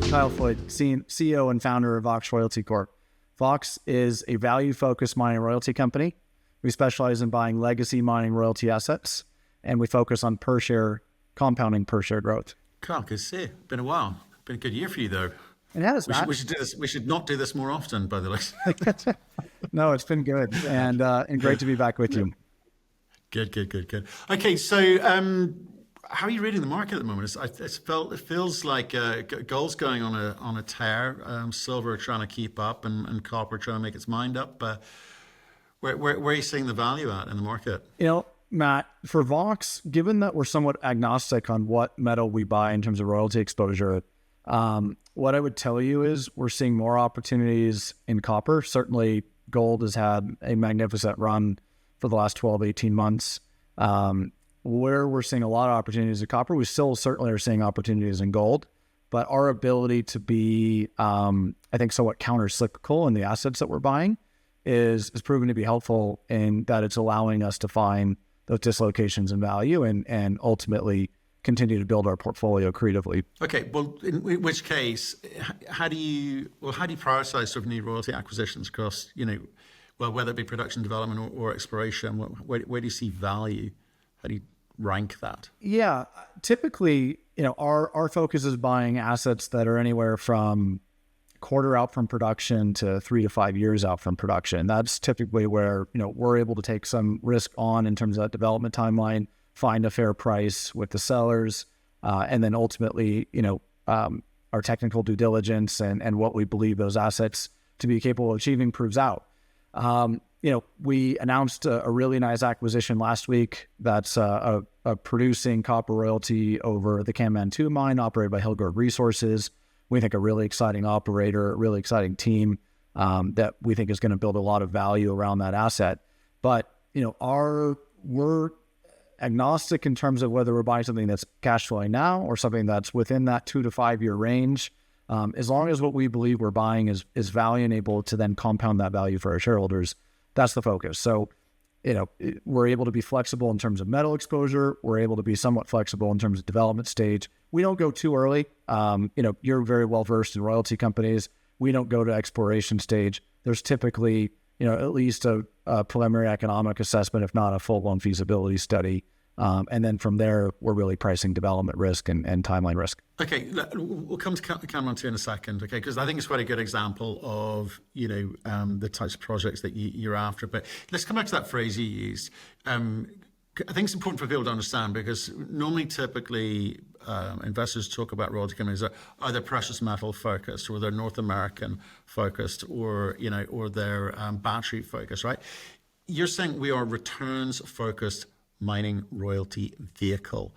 Kyle Floyd, CEO and founder of Vox Royalty Corp. Vox is a value-focused mining royalty company. We specialize in buying legacy mining royalty assets, and we focus on compounding per share growth. Carl, good to see you. Been a while. Been a good year for you, though. It has. We should do this. We should not do this more often, by the way. No, it's been good and great to be back with you. Good. Okay, so how are you reading the market at the moment? It feels like gold's going on a tear. Silver trying to keep up, and copper trying to make its mind up. Where are you seeing the value at in the market? Matt, for Vox, given that we're somewhat agnostic on what metal we buy in terms of royalty exposure, what I would tell you is we're seeing more opportunities in copper. Certainly, gold has had a magnificent run for the last 12, 18 months. Where we're seeing a lot of opportunities in copper, we still certainly are seeing opportunities in gold, but our ability to be, I think, somewhat counter-cyclical in the assets that we're buying is proven to be helpful in that it's allowing us to find those dislocations in value and ultimately continue to build our portfolio creatively. Okay, well, in which case, how do you prioritize sort of new royalty acquisitions across, whether it be production development or exploration? Where do you see value? How do you rank that? Yeah, typically, our focus is buying assets that are anywhere from quarter out from production to 3 to 5 years out from production. That's typically where, we're able to take some risk on in terms of that development timeline, find a fair price with the sellers, and then ultimately, our technical due diligence and what we believe those assets to be capable of achieving proves out. We announced a really nice acquisition last week. That's a producing copper royalty over the Canan 2 mine operated by Hillgrove Resources. We think a really exciting operator, a really exciting team that we think is going to build a lot of value around that asset. But, we're agnostic in terms of whether we're buying something that's cash flowing now or something that's within that 2 to 5 year range. As long as what we believe we're buying is value and able to then compound that value for our shareholders, that's the focus. So, we're able to be flexible in terms of metal exposure. We're able to be somewhat flexible in terms of development stage. We don't go too early. You're very well versed in royalty companies. We don't go to exploration stage. There's typically, at least a preliminary economic assessment, if not a full-blown feasibility study. And then from there, we're really pricing development risk and timeline risk. Okay, we'll come to Canan 2 in a second, okay? Because I think it's quite a good example of, the types of projects that you're after. But let's come back to that phrase you used. I think it's important for people to understand because normally, typically, investors talk about royalty companies are either precious metal focused or they're North American focused or they're battery focused, right? You're saying we are returns focused mining royalty vehicle.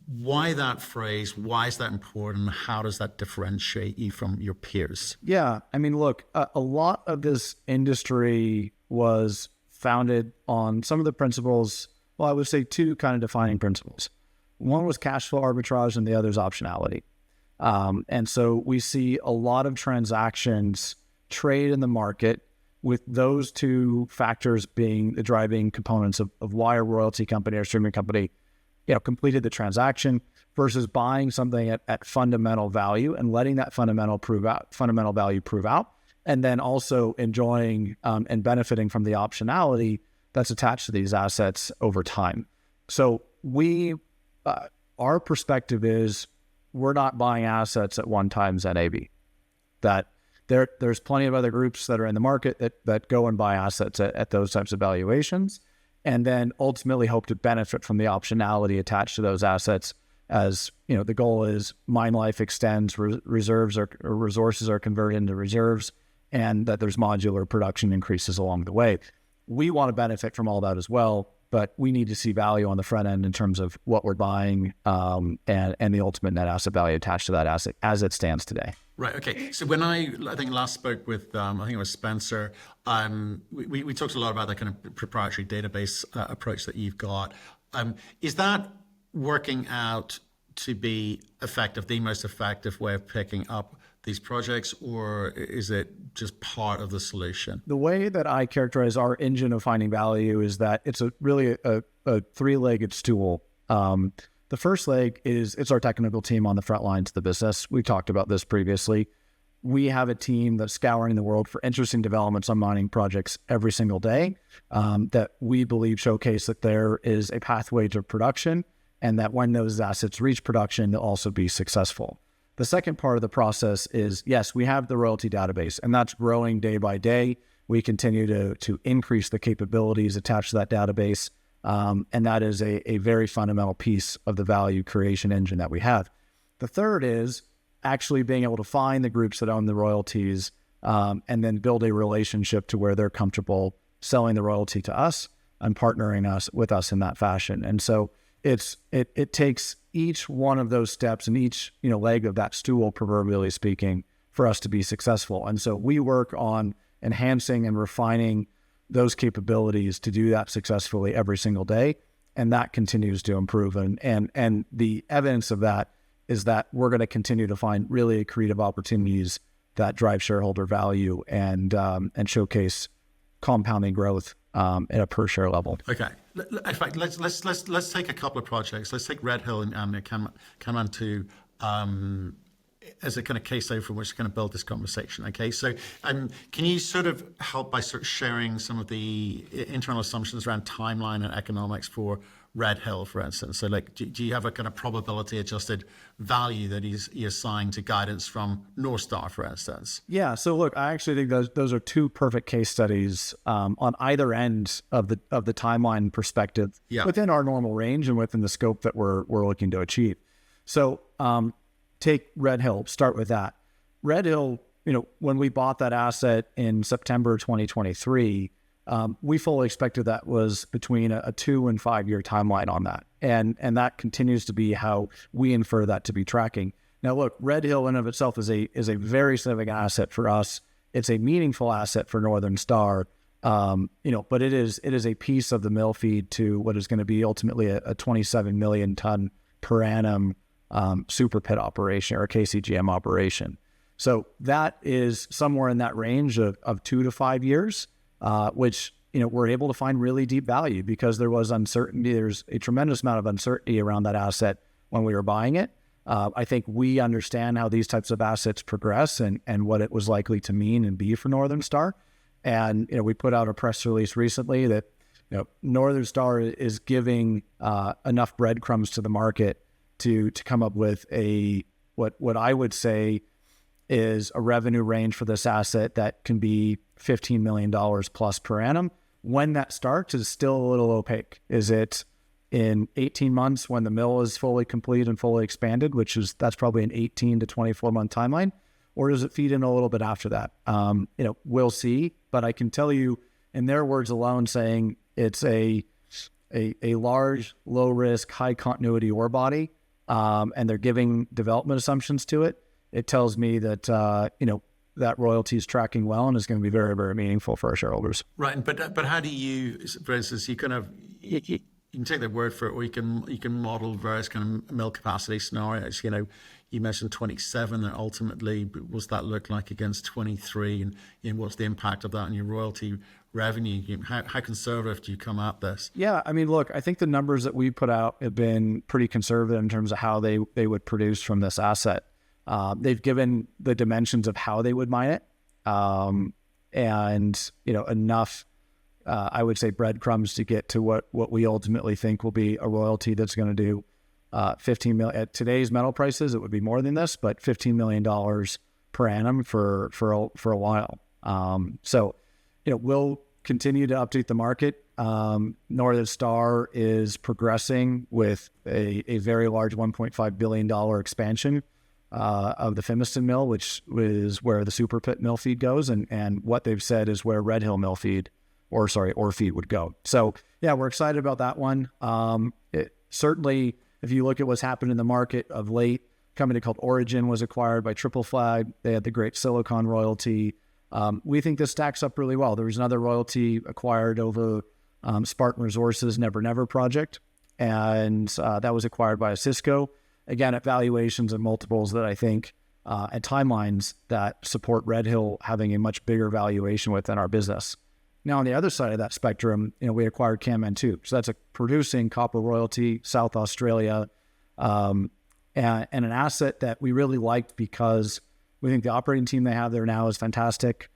Why that phrase? Why is that important? How does that differentiate you from your peers? Yeah, look, a lot of this industry was founded on some of the principles. Well, I would say two kind of defining principles. One was cash flow arbitrage and the other is optionality. And so we see a lot of transactions trade in the market with those two factors being the driving components of why a royalty company or streaming company, completed the transaction versus buying something at fundamental value and letting that fundamental value prove out, and then also enjoying and benefiting from the optionality that's attached to these assets over time. So our perspective is we're not buying assets at 1 times NAV. That there's plenty of other groups that are in the market that go and buy assets at those types of valuations, and then ultimately hope to benefit from the optionality attached to those assets. As the goal is mine life extends, reserves or resources are converted into reserves, and that there's modular production increases along the way. We want to benefit from all that as well, but we need to see value on the front end in terms of what we're buying and the ultimate net asset value attached to that asset as it stands today. Right. Okay. So when I think last spoke with, I think it was Spencer, we talked a lot about that kind of proprietary database approach that you've got. Is that working out to be effective, the most effective way of picking up these projects, or is it just part of the solution? The way that I characterize our engine of finding value is that it's really a three-legged stool. The first leg is it's our technical team on the front lines of the business. We talked about this previously. We have a team that's scouring the world for interesting developments on mining projects every single day that we believe showcase that there is a pathway to production and that when those assets reach production, they'll also be successful. The second part of the process is, yes, we have the royalty database, and that's growing day by day. We continue to increase the capabilities attached to that database, and that is a very fundamental piece of the value creation engine that we have. The third is actually being able to find the groups that own the royalties and then build a relationship to where they're comfortable selling the royalty to us and partnering with us in that fashion. And so it takes each one of those steps and each leg of that stool, proverbially speaking, for us to be successful. And so we work on enhancing and refining those capabilities to do that successfully every single day, and that continues to improve. And the evidence of that is that we're going to continue to find really accretive opportunities that drive shareholder value and showcase compounding growth at a per share level. Okay. In fact, let's take a couple of projects. Let's take Red Hill and Canan 2 as a kind of case study from which to kind of build this conversation. Okay. So can you sort of help by sort of sharing some of the internal assumptions around timeline and economics for Red Hill, for instance? So like, do you have a kind of probability adjusted value that you assign to guidance from North Star, for instance? Yeah. So look, I actually think those are two perfect case studies on either end of the timeline perspective within our normal range and within the scope that we're looking to achieve. So take Red Hill, start with that. Red Hill, when we bought that asset in September 2023, we fully expected that was between a 2 and 5 year timeline on that. And that continues to be how we infer that to be tracking. Now, look, Red Hill in of itself is a very significant asset for us. It's a meaningful asset for Northern Star, but it is a piece of the mill feed to what is going to be ultimately a 27 million ton per annum super pit operation or KCGM operation. So that is somewhere in that range of 2 to 5 years. Which, we're able to find really deep value because there was uncertainty. There's a tremendous amount of uncertainty around that asset when we were buying it. I think we understand how these types of assets progress and what it was likely to mean and be for Northern Star. And, we put out a press release recently that, Northern Star is giving enough breadcrumbs to the market to come up with what I would say is a revenue range for this asset that can be $15 million plus per annum. When that starts is still a little opaque. Is it in 18 months when the mill is fully complete and fully expanded, that's probably an 18 to 24 month timeline, or does it feed in a little bit after that? We'll see, but I can tell you in their words alone saying it's a large, low risk, high continuity ore body, and they're giving development assumptions to it. It tells me that, that royalty is tracking well and is going to be very, very meaningful for our shareholders. Right. But how do you, for instance, you can take their word for it, or you can model various kind of mill capacity scenarios. You mentioned 27, and ultimately, what's that look like against 23, and what's the impact of that on your royalty revenue? How conservative do you come at this? Yeah, I mean, look, I think the numbers that we put out have been pretty conservative in terms of how they would produce from this asset. They've given the dimensions of how they would mine it, and enough, I would say, breadcrumbs to get to what we ultimately think will be a royalty that's going to do $15 million at today's metal prices. It would be more than this, but $15 million per annum for a while. So we'll continue to update the market. Northern Star is progressing with a very large $1.5 billion expansion of the Fimiston mill, which is where the super pit mill feed goes, and what they've said is where Red Hill mill feed, ore feed would go. So yeah, we're excited about that one. Certainly, if you look at what's happened in the market of late, a company called Origin was acquired by Triple Flag. They had the Great Silicon royalty. We think this stacks up really well. There was another royalty acquired over Spartan Resources Never Never project, and that was acquired by a Cisco. Again, at valuations and multiples that I think, and timelines that support Red Hill having a much bigger valuation within our business. Now, on the other side of that spectrum, we acquired Canan 2. So that's a producing copper royalty, South Australia. and an asset that we really liked because we think the operating team they have there now is fantastic.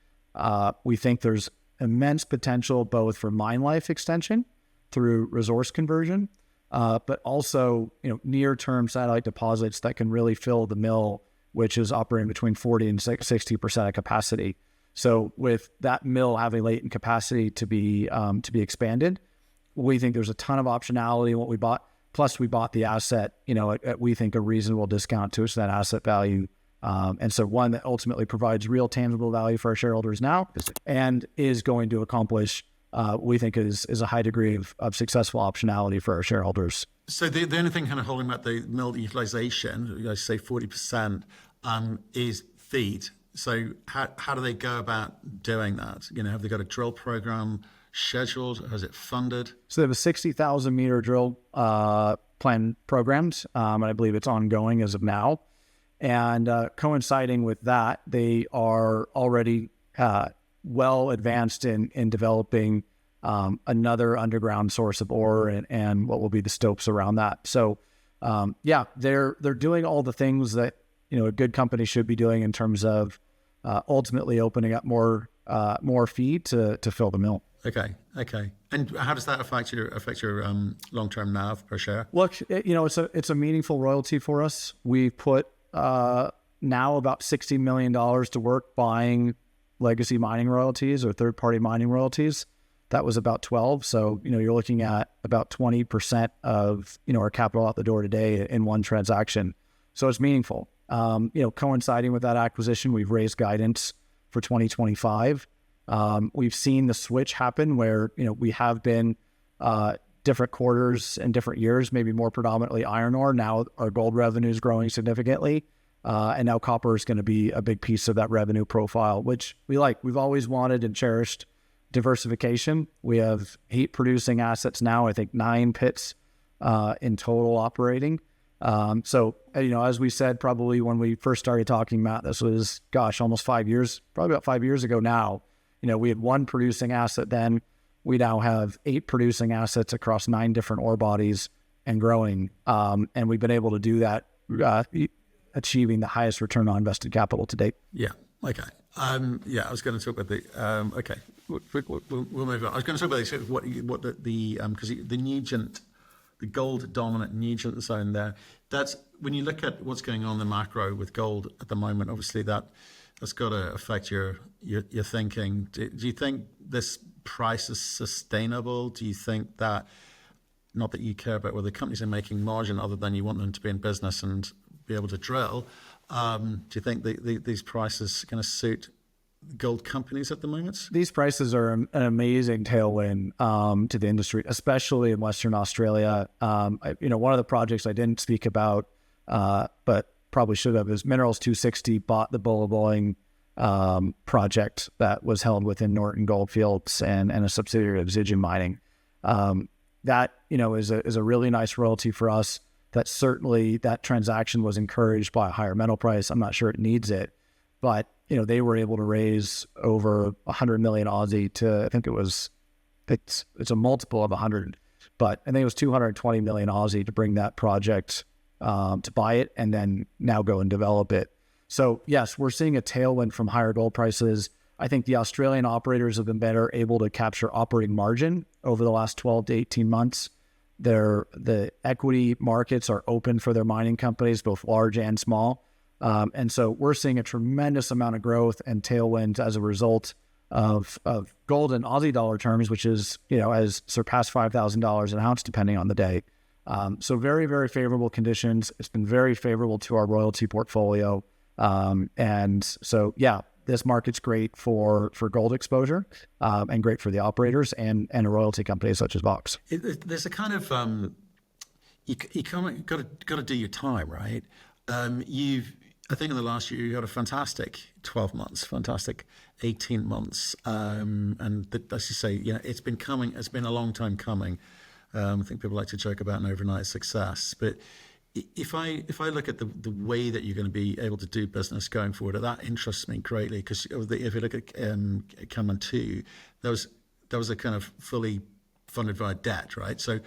We think there's immense potential both for mine life extension through resource conversion, but also, near-term satellite deposits that can really fill the mill, which is operating between 40 and 60% of capacity. So with that mill having latent capacity to be expanded, we think there's a ton of optionality in what we bought. Plus, we bought the asset, at we think a reasonable discount to its net asset value. And so one that ultimately provides real tangible value for our shareholders now and is going to accomplish, we think is a high degree of successful optionality for our shareholders. So the only thing kind of holding back the mill utilization, I say 40%, is feed. So how do they go about doing that? Have they got a drill program scheduled? Has it funded? So they have a 60,000 meter drill plan programmed, and I believe it's ongoing as of now. And coinciding with that, they are already well advanced in developing another underground source of ore and what will be the stopes around that. So they're doing all the things that a good company should be doing in terms of ultimately opening up more feed to fill the mill. Okay. And how does that affect your long-term NAV per share? Look, it's a meaningful royalty for us. We put now about $60 million to work buying legacy mining royalties or third-party mining royalties. That was about 12. So, you're looking at about 20% of, our capital out the door today in one transaction. So it's meaningful. Coinciding with that acquisition, we've raised guidance for 2025. We've seen the switch happen where, we have been different quarters and different years, maybe more predominantly iron ore. Now our gold revenue is growing significantly. And now copper is going to be a big piece of that revenue profile, which we like. We've always wanted and cherished diversification. We have 8 producing assets now, I think 9 pits in total operating. So, as we said, probably when we first started talking, Matt, this was, almost 5 years, probably about 5 years ago now. We had 1 producing asset then. We now have 8 producing assets across 9 different ore bodies and growing. And we've been able to do that, achieving the highest return on invested capital to date. Yeah. Okay. I was going to talk about the. Okay. We'll move on. I was going to talk about what the because the Nugent, the gold dominant Nugent zone there. That's when you look at what's going on in the macro with gold at the moment. Obviously, that's got to affect your thinking. Do you think this price is sustainable? Do you think that, not that you care about whether companies are making margin other than you want them to be in business and be able to drill, do you think these prices are going to suit gold companies at the moment? These prices are an amazing tailwind to the industry, especially in Western Australia. One of the projects I didn't speak about, but probably should have, is Minerals 260 bought the Bullabulling project that was held within Norton Goldfields and a subsidiary of Zijin Mining. That is a really nice royalty for us. That certainly, that transaction was encouraged by a higher metal price. I'm not sure it needs it, but they were able to raise over 100 million Aussie to, I think it's a multiple of 100, but I think it was 220 million Aussie to bring that project to buy it and then now go and develop it. So yes, we're seeing a tailwind from higher gold prices. I think the Australian operators have been better able to capture operating margin over the last 12 to 18 months. The equity markets are open for their mining companies, both large and small. And so we're seeing a tremendous amount of growth and tailwinds as a result of gold in Aussie dollar terms, which is, has surpassed $5,000 an ounce depending on the day. So very, very favorable conditions. It's been very favorable to our royalty portfolio. And so, this market's great for gold exposure, and great for the operators and a royalty company such as Vox. There's a kind of you got to do your time, right? I think in the last year you had a fantastic 12 months, fantastic 18 months, and as you say, it's been coming. It's been a long time coming. I think people like to joke about an overnight success, but if I look at the way that you're going to be able to do business going forward, that interests me greatly, because if you look at Canan 2, that was a kind of fully funded via debt, right? So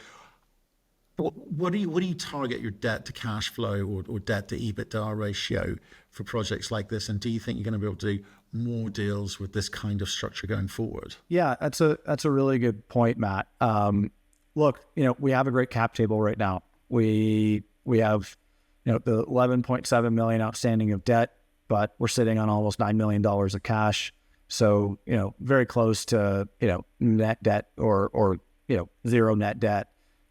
what do you target your debt to cash flow or debt to EBITDA ratio for projects like this? And do you think you're going to be able to do more deals with this kind of structure going forward? Yeah, that's a really good point, Matt. Look, we have a great cap table right now. We have, the 11.7 million outstanding of debt, but we're sitting on almost $9 million of cash. So, very close to, net debt or zero net debt.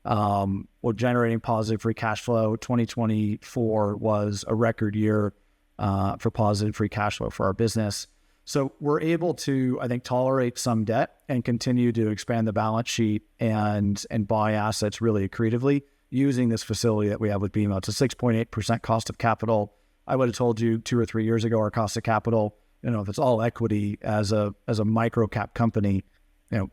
We're generating positive free cash flow. 2024 was a record year for positive free cash flow for our business. So we're able to, I think, tolerate some debt and continue to expand the balance sheet and buy assets really accretively using this facility that we have with BMO. It's a 6.8% cost of capital. I would have told you 2 or 3 years ago, our cost of capital, if it's all equity as a micro cap company,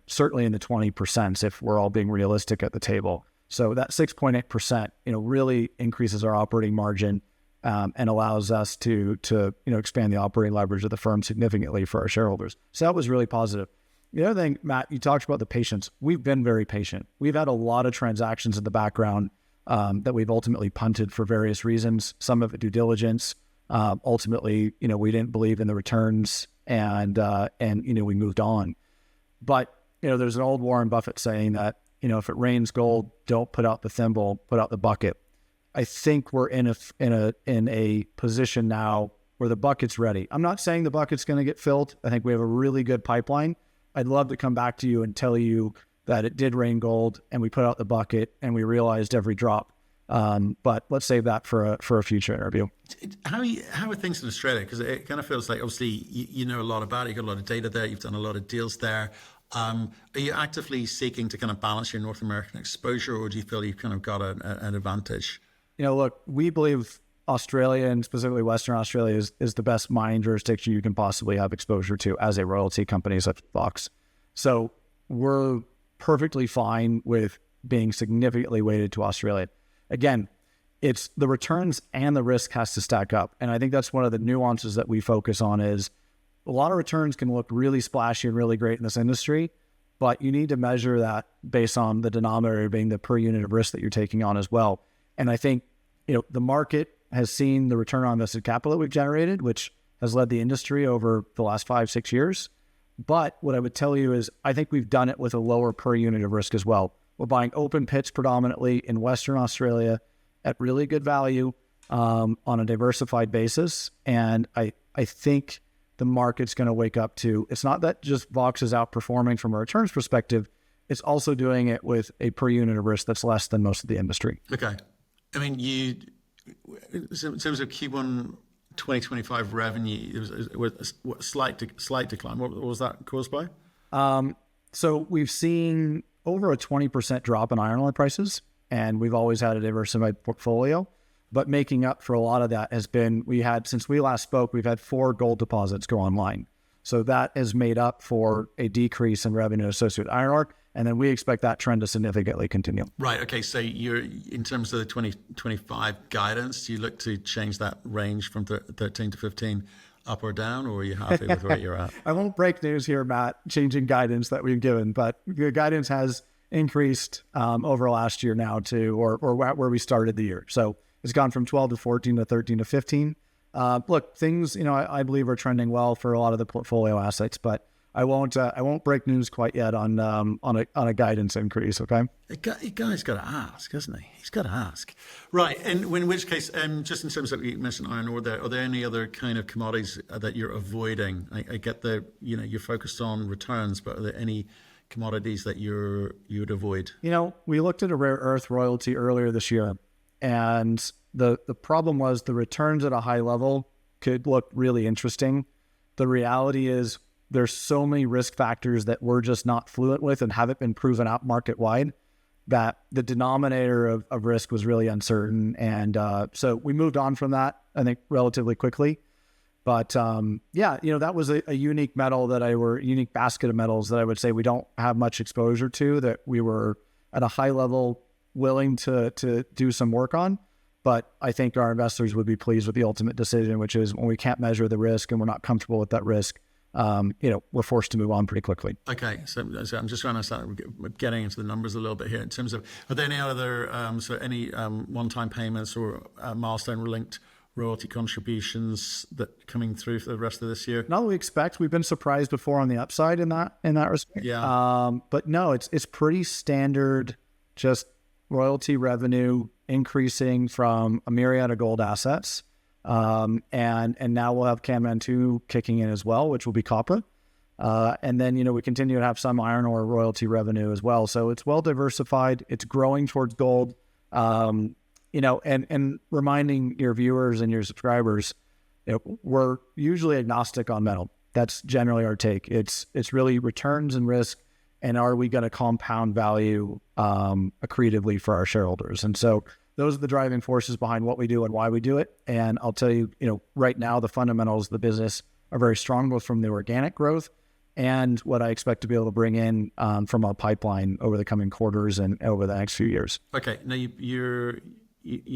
certainly in the 20% if we're all being realistic at the table. So that 6.8%, really increases our operating margin and allows us to expand the operating leverage of the firm significantly for our shareholders. So that was really positive. The other thing, Matt, you talked about the patience. We've been very patient. We've had a lot of transactions in the background that we've ultimately punted for various reasons. Some of it due diligence. Ultimately, we didn't believe in the returns and we moved on. But, there's an old Warren Buffett saying that, if it rains gold, don't put out the thimble, put out the bucket. I think we're in a position now where the bucket's ready. I'm not saying the bucket's going to get filled. I think we have a really good pipeline. I'd love to come back to you and tell you that it did rain gold and we put out the bucket and we realized every drop. But let's save that for a future interview. How are things in Australia? Because it kind of feels like, obviously, you know a lot about it. You've got a lot of data there. You've done a lot of deals there. Are you actively seeking to kind of balance your North American exposure, or do you feel you've kind of got an advantage? Look, we believe Australia and specifically Western Australia is the best mining jurisdiction you can possibly have exposure to as a royalty company such as Vox. So we're perfectly fine with being significantly weighted to Australia. Again, it's the returns and the risk has to stack up. And I think that's one of the nuances that we focus on is a lot of returns can look really splashy and really great in this industry, but you need to measure that based on the denominator being the per unit of risk that you're taking on as well. And I think, the market has seen the return on invested capital that we've generated, which has led the industry over the last 5-6 years. But what I would tell you is I think we've done it with a lower per unit of risk as well. We're buying open pits predominantly in Western Australia at really good value on a diversified basis. And I think the market's going to wake up to, it's not that just Vox is outperforming from a returns perspective, it's also doing it with a per unit of risk that's less than most of the industry. Okay. I mean, in terms of Q1 2025 revenue, it was a slight decline. What was that caused by? So we've seen over a 20% drop in iron ore prices, and we've always had a diversified portfolio. But making up for a lot of that has been, since we last spoke, we've had 4 gold deposits go online. So that has made up for a decrease in revenue associated with iron ore. And then we expect that trend to significantly continue. Right. Okay. So you're, in terms of the 2025 guidance, do you look to change that range from 13 to 15 up or down, or are you happy with where you're at? I won't break news here, Matt, changing guidance that we've given, but the guidance has increased over last year now to, or where we started the year. So it's gone from 12 to 14 to 13 to 15. Look, things, I believe are trending well for a lot of the portfolio assets, but I won't break news quite yet on a guidance increase. Okay. A guy's got to ask, hasn't he? He's got to ask. Right. And in which case, just in terms of, you mentioned iron ore there, are there any other kind of commodities that you're avoiding? I get you're focused on returns, but are there any commodities that you'd avoid? We looked at a rare earth royalty earlier this year, and the problem was the returns at a high level could look really interesting. The reality is there's so many risk factors that we're just not fluent with and haven't been proven out market wide that the denominator of risk was really uncertain. And so we moved on from that, I think, relatively quickly. But that was a unique metal unique basket of metals that I would say we don't have much exposure to, that we were at a high level willing to do some work on. But I think our investors would be pleased with the ultimate decision, which is when we can't measure the risk and we're not comfortable with that risk, we're forced to move on pretty quickly. Okay, so I'm just trying to start getting into the numbers a little bit here in terms of, are there any other any one-time payments or milestone-linked royalty contributions that coming through for the rest of this year? Not what we expect. We've been surprised before on the upside in that respect. Yeah. But no, it's pretty standard, just royalty revenue increasing from a myriad of gold assets. And now we'll have Canan 2 kicking in as well, which will be copper. And then, we continue to have some iron ore royalty revenue as well. So it's well diversified. It's growing towards gold. And reminding your viewers and your subscribers, we're usually agnostic on metal. That's generally our take. It's really returns and risk, and are we going to compound value accretively for our shareholders? And so those are the driving forces behind what we do and why we do it. And I'll tell you, right now the fundamentals of the business are very strong, both from the organic growth and what I expect to be able to bring in from a pipeline over the coming quarters and over the next few years. Okay, now you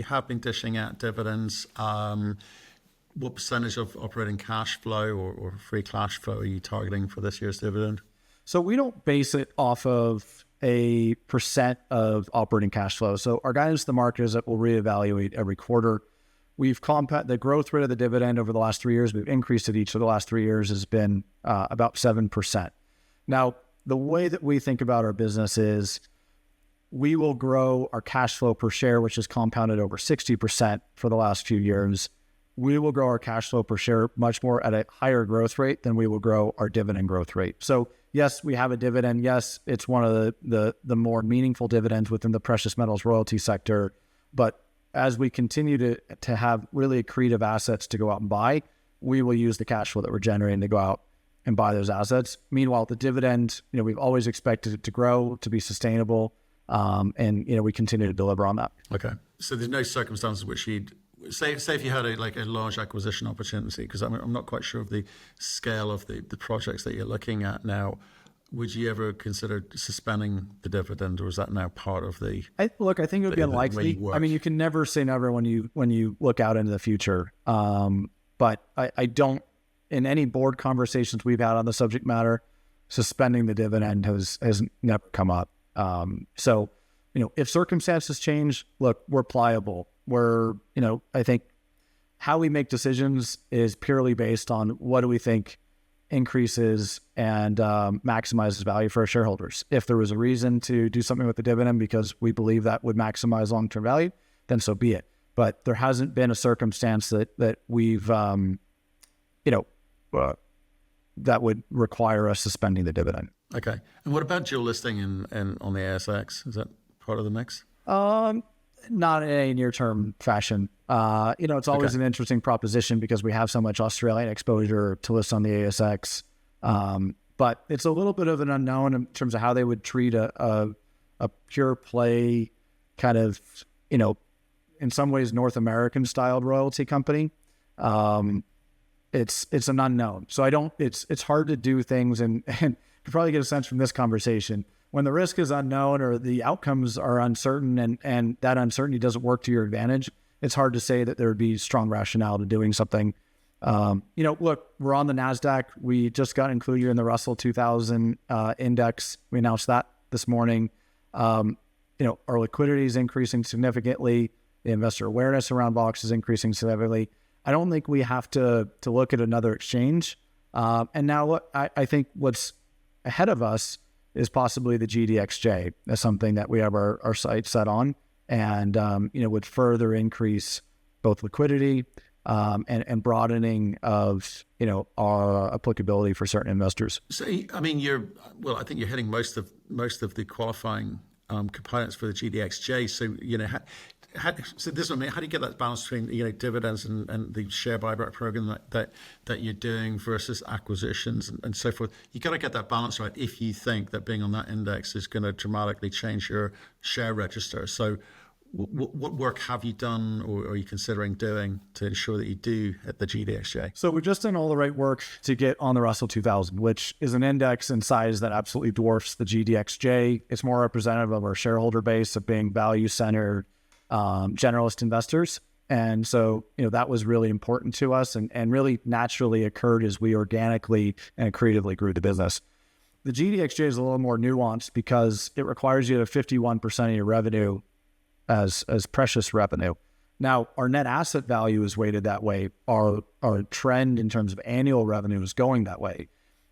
have been dishing out dividends. What percentage of operating cash flow or free cash flow are you targeting for this year's dividend? So we don't base it off of a percent of operating cash flow. So our guidance to the market is that we'll reevaluate every quarter. We've the growth rate of the dividend over the last 3 years. We've increased it each of the last 3 years has been about 7%. Now, the way that we think about our business is we will grow our cash flow per share, which has compounded over 60% for the last few years. We will grow our cash flow per share much more at a higher growth rate than we will grow our dividend growth rate. So yes, we have a dividend. Yes, it's one of the more meaningful dividends within the precious metals royalty sector. But as we continue to have really accretive assets to go out and buy, we will use the cash flow that we're generating to go out and buy those assets. Meanwhile, the dividend, we've always expected it to grow, to be sustainable, and we continue to deliver on that. Okay, so there's no circumstances which you'd say if you had a large acquisition opportunity, because I'm not quite sure of the scale of the projects that you're looking at now. Would you ever consider suspending the dividend, or is that now part of the? I think it would be unlikely. I mean, you can never say never when you look out into the future. But I don't. In any board conversations we've had on the subject matter, suspending the dividend has never come up. So, if circumstances change, look, we're pliable. I think how we make decisions is purely based on what do we think increases and maximizes value for our shareholders. If there was a reason to do something with the dividend because we believe that would maximize long-term value, then so be it. But there hasn't been a circumstance that we've, that would require us suspending the dividend. Okay. And what about dual listing and on the ASX? Is that part of the mix? Not in a near-term fashion. It's always an interesting proposition because we have so much Australian exposure to list on the ASX. But it's a little bit of an unknown in terms of how they would treat a pure play kind of, in some ways North American styled royalty company. It's an unknown. So it's hard to do things and you probably get a sense from this conversation. When the risk is unknown or the outcomes are uncertain and that uncertainty doesn't work to your advantage, it's hard to say that there would be strong rationale to doing something. Look, we're on the NASDAQ. We just got included in the Russell 2000 index. We announced that this morning. Our liquidity is increasing significantly. The investor awareness around VOX is increasing significantly. I don't think we have to look at another exchange. And now I think what's ahead of us is possibly the GDXJ as something that we have our sights set on and, would further increase both liquidity and broadening of, our applicability for certain investors. So, I mean, I think you're hitting most of the qualifying components for the GDXJ. So, how do you get that balance between dividends and the share buyback program that you're doing versus acquisitions and so forth? You got to get that balance right if you think that being on that index is going to dramatically change your share register. So what work have you done or are you considering doing to ensure that you do at the GDXJ? So we've just done all the right work to get on the Russell 2000, which is an index in size that absolutely dwarfs the GDXJ. It's more representative of our shareholder base of being value-centered generalist investors. And so, that was really important to us and really naturally occurred as we organically and accretively grew the business. The GDXJ is a little more nuanced because it requires you to have 51% of your revenue as precious revenue. Now, our net asset value is weighted that way. Our trend in terms of annual revenue is going that way.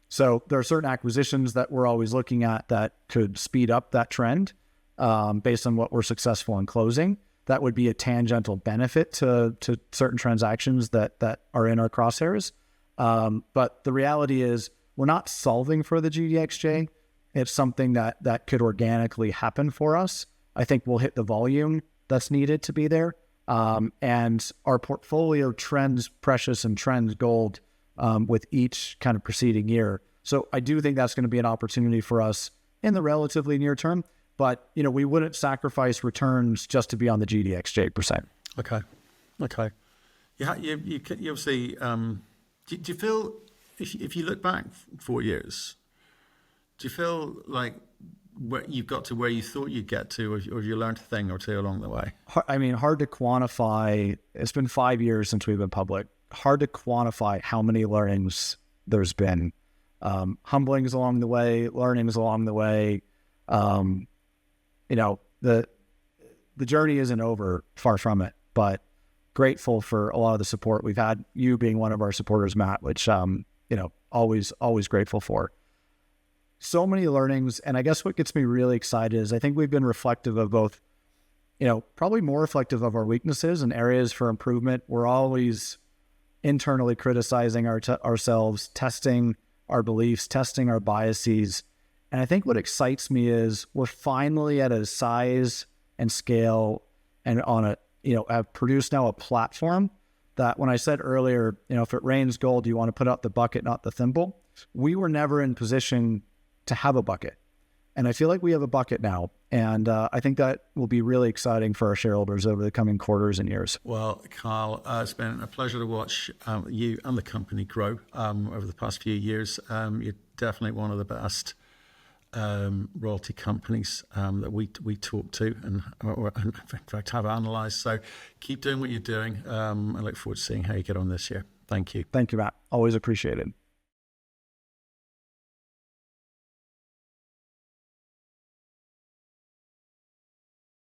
So there are certain acquisitions that we're always looking at that could speed up that trend based on what we're successful in closing. That would be a tangential benefit to certain transactions that are in our crosshairs. But the reality is we're not solving for the GDXJ. It's something that could organically happen for us. I think we'll hit the volume that's needed to be there. And our portfolio trends precious and trends gold with each kind of preceding year. So I do think that's going to be an opportunity for us in the relatively near term. But, we wouldn't sacrifice returns just to be on the GDXJ %. Okay. Yeah, you obviously, do you feel, if you look back 4 years, do you feel like you've got to where you thought you'd get to, or have you learned a thing or two along the way? I mean, hard to quantify. It's been 5 years since we've been public. Hard to quantify how many learnings there's been. Humblings along the way, learnings along the way. The journey isn't over, far from it, but grateful for a lot of the support we've had, you being one of our supporters, Matt, which, always grateful for. So many learnings. And I guess what gets me really excited is I think we've been reflective of both, probably more reflective of our weaknesses and areas for improvement. We're always internally criticizing ourselves, testing our beliefs, testing our biases. And I think what excites me is we're finally at a size and scale and have produced now a platform that when I said earlier, if it rains gold, you want to put out the bucket, not the thimble. We were never in position to have a bucket. And I feel like we have a bucket now. And I think that will be really exciting for our shareholders over the coming quarters and years. Well, Carl, it's been a pleasure to watch you and the company grow over the past few years. You're definitely one of the best royalty companies that we talk to and in fact have analysed. So keep doing what you're doing. I look forward to seeing how you get on this year. Thank you. Thank you, Matt. Always appreciated.